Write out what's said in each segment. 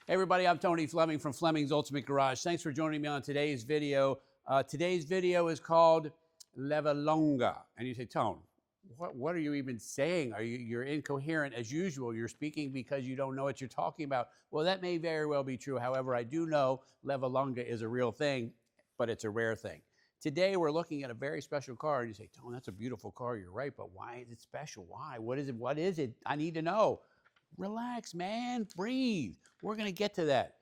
Hey everybody, I'm Tony Fleming from Fleming's Ultimate Garage. Thanks for joining me on today's video. Today's video is called Leva Lunga. And you say, Tone, what are you even saying? You're incoherent as usual. You're speaking because you don't know what you're talking about. Well, that may very well be true. However, I do know Leva Lunga is a real thing, but it's a rare thing. Today, we're looking at a very special car. And you say, Tone, that's a beautiful car. You're right, but why is it special? Why? What is it? What is it? I need to know. Relax, man. Breathe. We're going to get to that.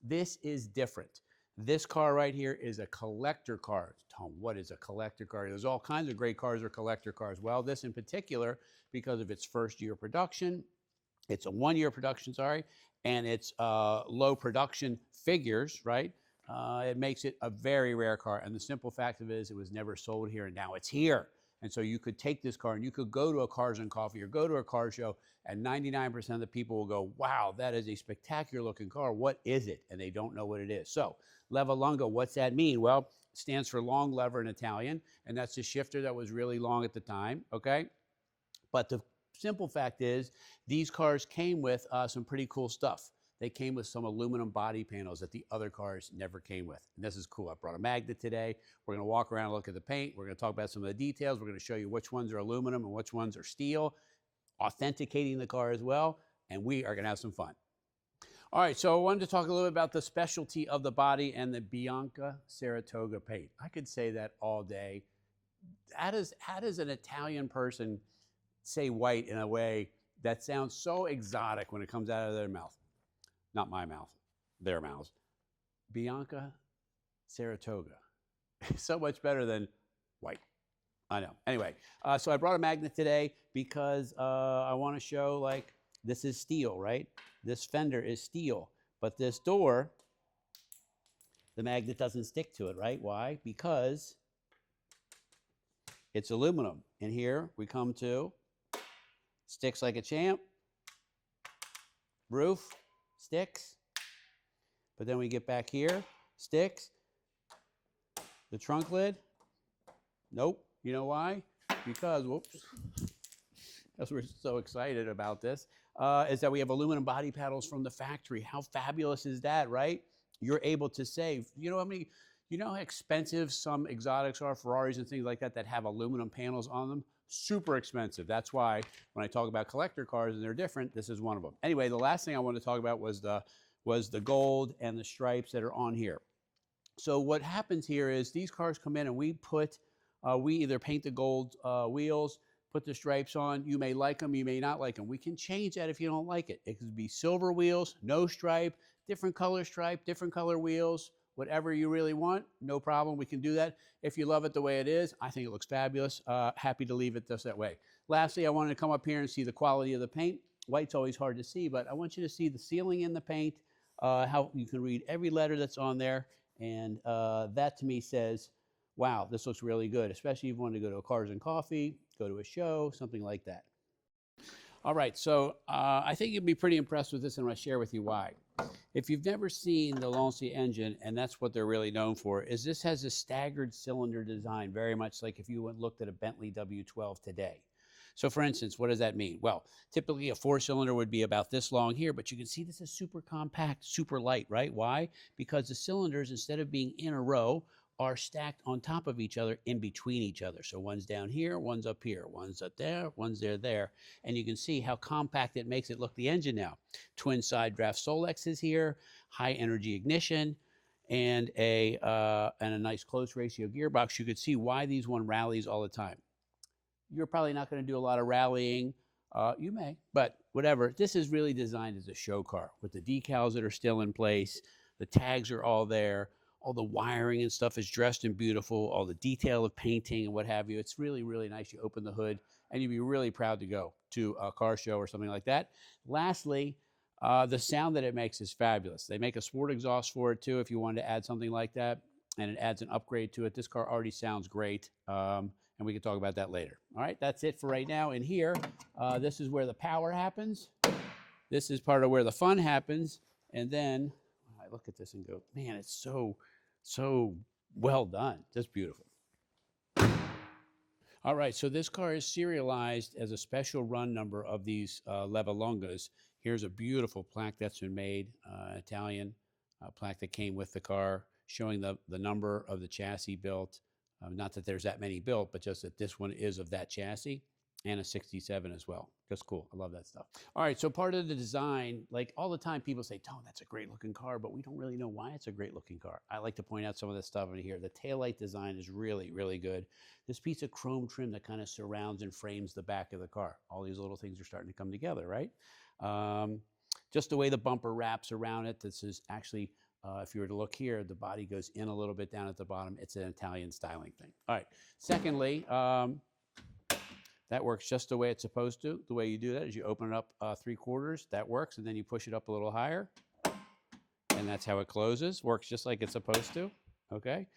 This is different. This car right here is a collector car. Tom, what is a collector car? There's all kinds of great cars are collector cars. Well, this in particular, because of its first year production, it's a 1 year production, sorry, and it's low production figures, right? It makes it a very rare car. And the simple fact of it is it was never sold here, and now it's here. And so you could take this car and you could go to a Cars and Coffee or go to a car show, and 99% of the people will go, wow, that is a spectacular looking car. What is it? And they don't know what it is. So Leva Lunga, what's that mean? Well, it stands for long lever in Italian, and that's a shifter that was really long at the time, okay? But the simple fact is these cars came with some pretty cool stuff. They came with some aluminum body panels that the other cars never came with. And this is cool. I brought a magnet today. We're going to walk around and look at the paint. We're going to talk about some of the details. We're going to show you which ones are aluminum and which ones are steel, authenticating the car as well. And we are going to have some fun. All right, so I wanted to talk a little bit about the specialty of the body and the Bianca Saratoga paint. I could say that all day. How does an Italian person say white in a way that sounds so exotic when it comes out of their mouth? Not my mouth, their mouths. Bianca Saratoga. So much better than white. I know. Anyway, so I brought a magnet today because I want to show, like, this is steel, right? This fender is steel. But this door, the magnet doesn't stick to it, right? Why? Because it's aluminum. And here we come to sticks like a champ, roof, sticks, but then we get back here, sticks, the trunk lid, nope. You know why? Because, whoops, because we're so excited about this, is that we have aluminum body paddles from the factory. How fabulous is that, right? You're able to save, you know how expensive some exotics are, Ferraris and things like that have aluminum panels on them? Super expensive. That's why when I talk about collector cars and they're different, this is one of them. Anyway, the last thing I want to talk about was the gold and the stripes that are on here. So what happens here is these cars come in and we either paint the gold wheels, put the stripes on. You may like them, you may not like them. We can change that if you don't like it. It could be silver wheels, no stripe, different color stripe, different color wheels. Whatever you really want, no problem. We can do that. If you love it the way it is, I think it looks fabulous. Happy to leave it just that way. Lastly, I wanted to come up here and see the quality of the paint. White's always hard to see, but I want you to see the sealing in the paint, how you can read every letter that's on there. And that to me says, wow, this looks really good, especially if you want to go to a Cars and Coffee, go to a show, something like that. All right, so I think you'll be pretty impressed with this, and I'll share with you why. If you've never seen the Lancia engine, and that's what they're really known for, is this has a staggered cylinder design, very much like if you went and looked at a Bentley W12 today. So for instance, what does that mean? Well, typically a 4-cylinder would be about this long here, but you can see this is super compact, super light, right? Why? Because the cylinders, instead of being in a row, are stacked on top of each other, in between each other. So one's down here, one's up here, one's up there, one's there. And you can see how compact it makes it look, the engine now. Twin side draft Solex is here, high energy ignition, and a nice close ratio gearbox. You could see why these one rallies all the time. You're probably not going to do a lot of rallying. You may, but whatever. This is really designed as a show car with the decals that are still in place. The tags are all there. All the wiring and stuff is dressed in beautiful, all the detail of painting and what have you. It's really, really nice. You open the hood and you'd be really proud to go to a car show or something like that. Lastly, the sound that it makes is fabulous. They make a sport exhaust for it too if you wanted to add something like that, and it adds an upgrade to it. This car already sounds great, and we can talk about that later. All right, that's it for right now. In here, this is where the power happens. This is part of where the fun happens. And then I look at this and go, man, it's so well done. Just beautiful. All right, so this car is serialized as a special run number of these Leva Lungas Here's a beautiful plaque that's been made, Italian plaque that came with the car, showing the number of the chassis built. Not that there's that many built, but just that this one is of that chassis, and a 67 as well. Just cool. I love that stuff. All right, so part of the design, like all the time people say, Tone, that's a great looking car, but we don't really know why it's a great looking car. I like to point out some of this stuff over here. The taillight design is really, really good. This piece of chrome trim that kind of surrounds and frames the back of the car. All these little things are starting to come together, right? Just the way the bumper wraps around it. This is actually, if you were to look here, the body goes in a little bit down at the bottom. It's an Italian styling thing. All right. Secondly, that works just the way it's supposed to. The way you do that is you open it up 3/4. That works. And then you push it up a little higher. And that's how it closes. Works just like it's supposed to. Okay.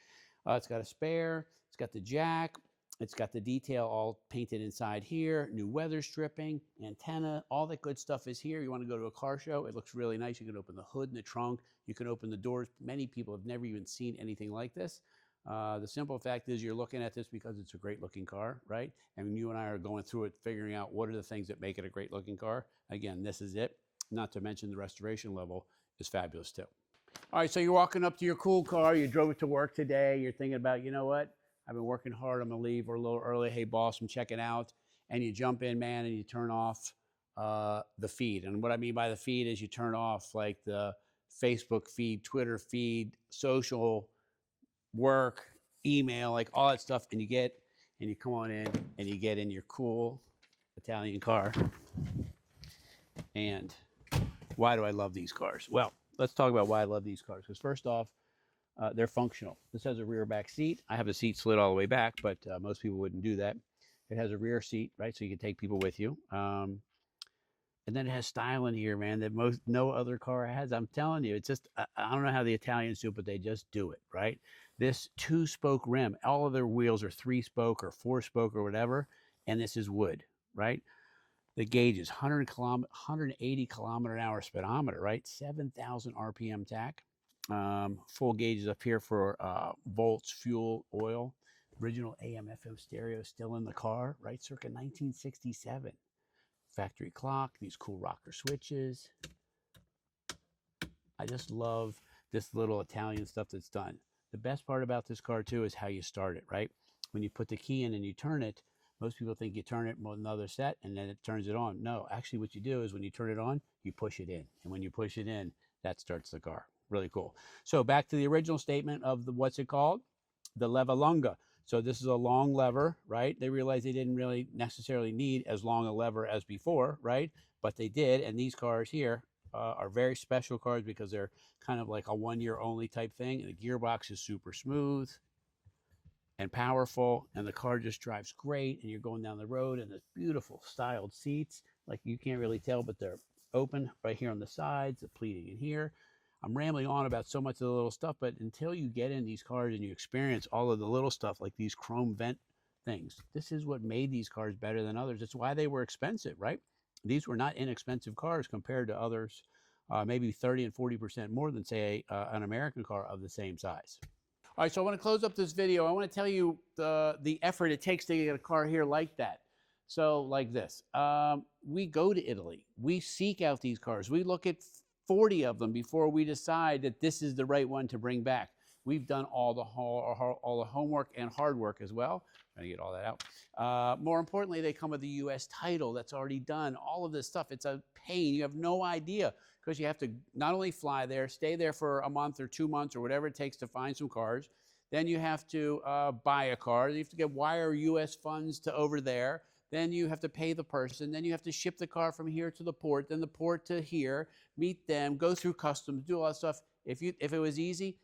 It's got a spare. It's got the jack. It's got the detail all painted inside here. New weather stripping, antenna, all that good stuff is here. You want to go to a car show, it looks really nice. You can open the hood and the trunk. You can open the doors. Many people have never even seen anything like this. The simple fact is you're looking at this because it's a great looking car, right? And you and I are going through it, figuring out what are the things that make it a great looking car. Again, this is it. Not to mention the restoration level is fabulous too. All right, so you're walking up to your cool car. You drove it to work today. You're thinking about, you know what? I've been working hard. I'm going to leave a little early. Hey, boss, I'm checking out. And you jump in, man, and you turn off the feed. And what I mean by the feed is you turn off like the Facebook feed, Twitter feed, social, work, email, like all that stuff. And you come on in and you get in your cool Italian car. And why do I love these cars? Well, let's talk about why I love these cars. Because first off, they're functional. This has a rear back seat. I have a seat slid all the way back, but most people wouldn't do that. It has a rear seat, right? So you can take people with you. And then it has style in here, man, that no other car has. I'm telling you, it's just, I don't know how the Italians do it, but they just do it, right? This 2-spoke rim, all of their wheels are 3-spoke or 4-spoke or whatever, and this is wood, right? The gauge is 180 kilometer an hour speedometer, right? 7,000 RPM tach. Full gauges up here for volts, fuel, oil. Original AM/FM stereo still in the car, right? Circa 1967. Factory clock, these cool rocker switches. I just love this little Italian stuff that's done. The best part about this car too is how you start it, right? When you put the key in and you turn it, most people think you turn it with another set and then it turns it on. No, actually what you do is when you turn it on, you push it in. And when you push it in, that starts the car. Really cool. So back to the original statement of the, what's it called? The Leva Lunga. So this is a long lever, right? They realized they didn't really necessarily need as long a lever as before, right? But they did. And these cars here are very special cars because they're kind of like a 1-year only type thing. And the gearbox is super smooth and powerful. And the car just drives great. And you're going down the road and there's beautiful styled seats. Like you can't really tell, but they're open right here on the sides, the pleating in here. I'm rambling on about so much of the little stuff, but until you get in these cars and you experience all of the little stuff like these chrome vent things, this is what made these cars better than others. It's why they were expensive, right? These were not inexpensive cars compared to others, maybe 30 and 40% more than, say, an American car of the same size. All right, so I want to close up this video. I want to tell you the effort it takes to get a car here like that. So like this, we go to Italy. We seek out these cars. We look at 40 of them before we decide that this is the right one to bring back. We've done all the homework and hard work as well. Trying to get all that out. More importantly, they come with the U.S. title that's already done. All of this stuff, it's a pain. You have no idea because you have to not only fly there, stay there for a month or 2 months or whatever it takes to find some cars. Then you have to buy a car. You have to wire U.S. funds to over there. Then you have to pay the person. Then you have to ship the car from here to the port, then the port to here, meet them, go through customs, do all that stuff. If it was easy,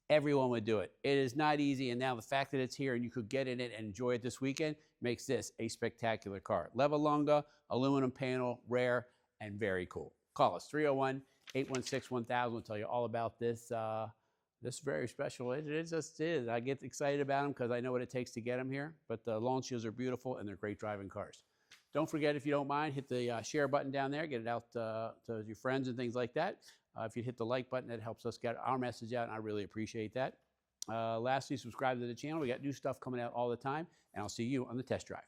everyone would do it. It is not easy, and now the fact that it's here and you could get in it and enjoy it this weekend makes this a spectacular car. Leva Lunga, aluminum panel, rare, and very cool. Call us, 301-816-1000. We'll tell you all about this. This is very special. It just is. I get excited about them because I know what it takes to get them here. But the Lancias are beautiful and they're great driving cars. Don't forget, if you don't mind, hit the share button down there. Get it out to your friends and things like that. If you hit the like button, that helps us get our message out, and I really appreciate that. Lastly, subscribe to the channel. We got new stuff coming out all the time, and I'll see you on the test drive.